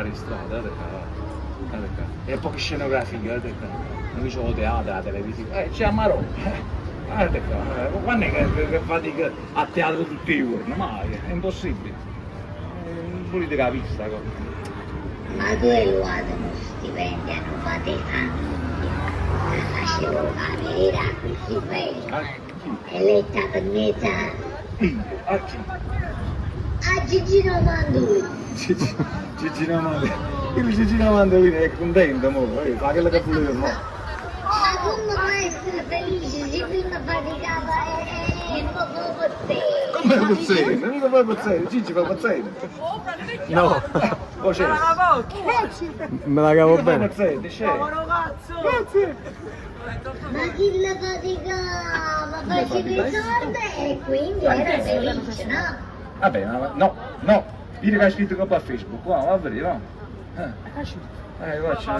di strada, e poche scenografiche, non dicevo teatro, la televisione, c'è a Marò. Quando è che fatica a teatro tutti i giorni? Mai, è impossibile. Volete capire questa cosa? Ma tu hai luato uno stipendio, non fate famiglia. Facevo cameriera qui si fa. E lei sta per mezza. A chi? A Gigino Mandolino. Gigino Mandolino. Il Gigino Mandolino è contento, mo, fa quello che voleva, mo. Ma come può essere felice se prima faticava e poi pozzere? Come pozzere? Mica fai pozzere, Gigi fa pozzere. No, Oh, c'è. me la cavo bene. Pozzere, c'è. Grazie. Ma chi la faticava? Faceva i soldi e quindi era felice, no? Vabbè, no. Dire che hai scritto coppa a Facebook, va a vedere, no? Faccio vedere. Ma lo so.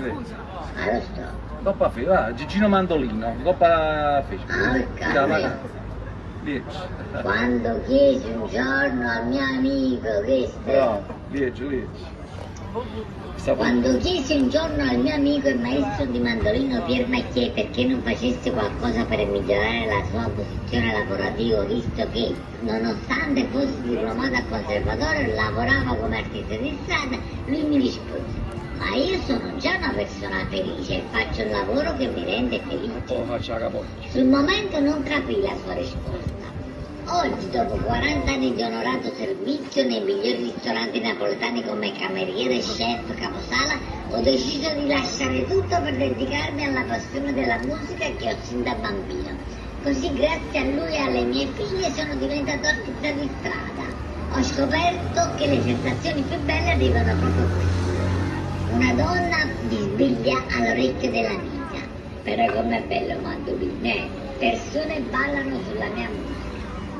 Coppa a Facebook, va, Gigino Mandolino, coppa a Facebook. Porca Lieci. Quando chiesi un giorno al mio amico questo, Bravo, lieci. quando chiesi un giorno al mio amico e maestro di mandolino Pier Macchiè perché non facesse qualcosa per migliorare la sua posizione lavorativa, visto che nonostante fosse diplomato a conservatore lavorava come artista di strada, lui mi rispose: ma io sono già una persona felice e faccio un lavoro che mi rende felice. Poi faccio la capocchia. Sul momento non capì la sua risposta. Oggi, dopo 40 anni di onorato servizio nei migliori ristoranti napoletani come cameriere, chef, caposala, ho deciso di lasciare tutto per dedicarmi alla passione della musica che ho sin da bambino. Così grazie a lui e alle mie figlie sono diventato artista di strada. Ho scoperto che le sensazioni più belle arrivano proprio qui. Una donna bisbiglia all'orecchio dell'amica. Però com'è bello mandolino, persone ballano sulla mia musica.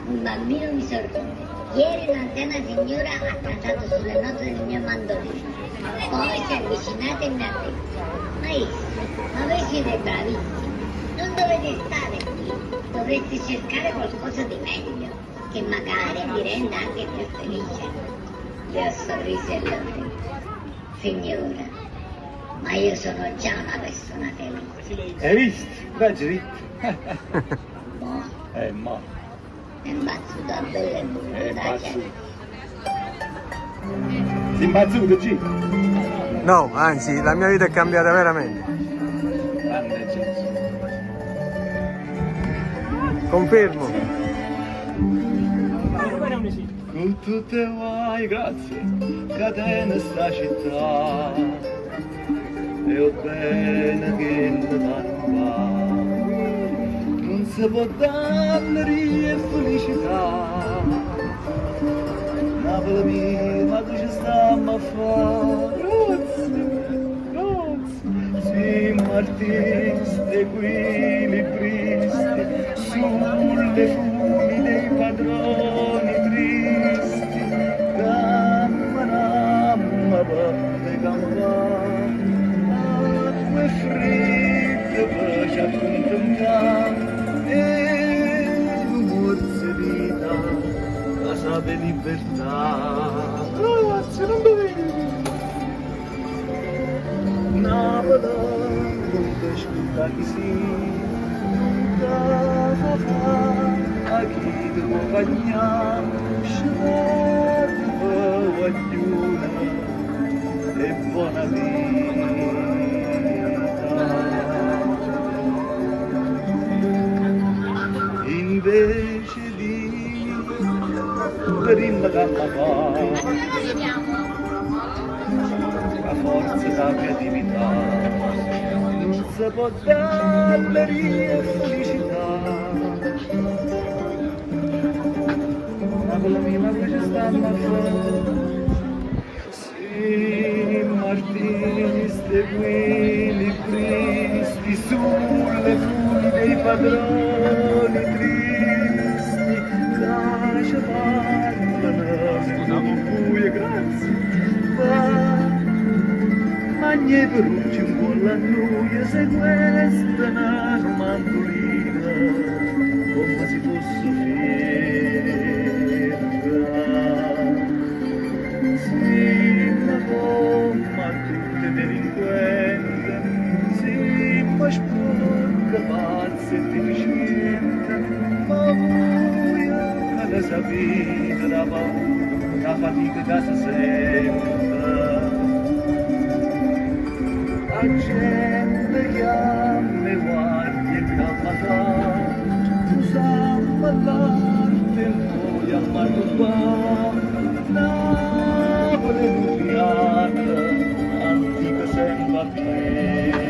Un bambino mi sorprende. Ieri l'anziana signora ha cantato sulle note del mio mandolino. Poi si è avvicinata e mi ha detto: maestro, ma voi siete bravissimi. Non dovete stare qui. Dovreste cercare qualcosa di meglio, che magari vi renda anche più felice. Le ho sorriso e le ho detto: signora, ma io sono già una persona felice. Hai visto? Dai, Boh, è imbazzuto a belle buone, dai, cioè. Si è imbazzuto, G? No, anzi, la mia vita è cambiata veramente. Grande Gesù. Confermo. Con tutte le guai, grazie, catena sta città. E ho bene che lo fanno. Non si può dare e felicità. Napoli mia, ma tu ci stiamo a fare? Grazie. Siamo artisti, qui libristi, sulle funi dei padroni tristi. Cammanamma, batte campane, acque fritte, pace a contemplare. E morse vita, casa di libertà. Ragazzi, non dovete. Napoli, non ascolta chi si, casa fa, a chi ti compagna, scervo guagliuna e buona vita. Invece di rimma gamma fa la forza da creatività non si può dare e felicità ma con la mia madre ci stanno a fare siamo artisti equilibristi sulle funi dei padroni tristi lascia parlano buie grazie ma niente per un po' la noia se questa è una mandolina come si fosse ferma sì ma come questa vita da paura, la fatica che si sente. La gente che mi guarda e mi ammazza, tu sai parlare e poi ammarrubare. Napoli nucleare, antica sembra piena.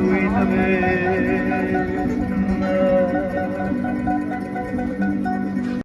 Guida